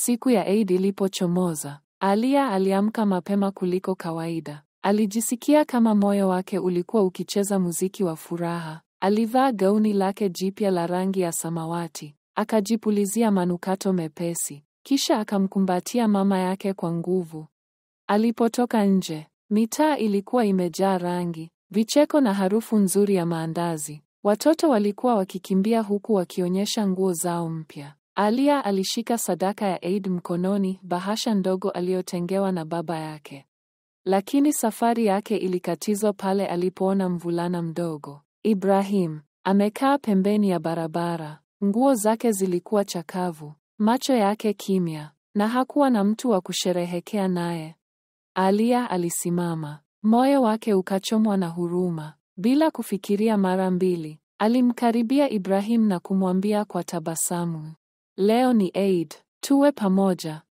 Siku ya Eid ilipochomoza, Alia aliamka mapema kuliko kawaida. Alijisikia kama moyo wake ulikuwa ukicheza muziki wa furaha. Alivaa gauni lake jipya la rangi ya samawati, akajipulizia manukato mepesi, kisha akamkumbatia mama yake kwa nguvu. Alipotoka nje, mitaa ilikuwa imejaa rangi, vicheko na harufu nzuri ya maandazi. Watoto walikuwa wakikimbia huku wakionyesha nguo zao mpya. Alia alishika sadaka ya Eid mkononi, bahasha ndogo aliyotengewa na baba yake. Lakini safari yake ilikatizwa pale alipoona mvulana mdogo, Ibrahim, amekaa pembeni ya barabara. Nguo zake zilikuwa chakavu, macho yake kimya, na hakuwa na mtu wa kusherehekea naye. Alia alisimama, moyo wake ukachomwa na huruma. Bila kufikiria mara mbili, alimkaribia Ibrahim na kumwambia kwa tabasamu, "Leo ni Eid, tuwe pamoja."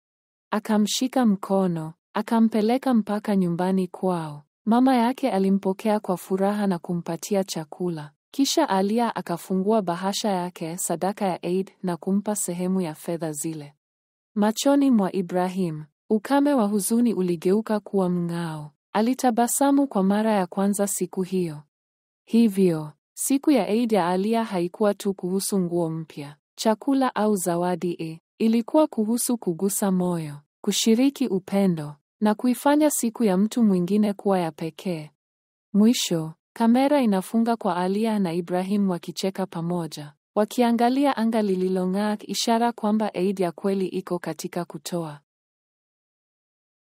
Akamshika mkono, akampeleka mpaka nyumbani kwao. Mama yake alimpokea kwa furaha na kumpatia chakula. Kisha Alia akafungua bahasha yake, sadaka ya Eid, na kumpa sehemu ya fedha zile. Machoni mwa Ibrahim, ukame wa huzuni uligeuka kuwa mng'ao. Alitabasamu kwa mara ya kwanza siku hiyo. Hivyo, siku ya Eid ya Alia haikuwa tu kuhusu nguo mpya, chakula au zawadi. Ilikuwa kuhusu kugusa moyo, kushiriki upendo, na kuifanya siku ya mtu mwingine kuwa ya pekee. Mwisho, kamera inafunga kwa Alia na Ibrahim wakicheka pamoja, wakiangalia anga lililong'aa, ishara kwamba Eid ya kweli iko katika kutoa.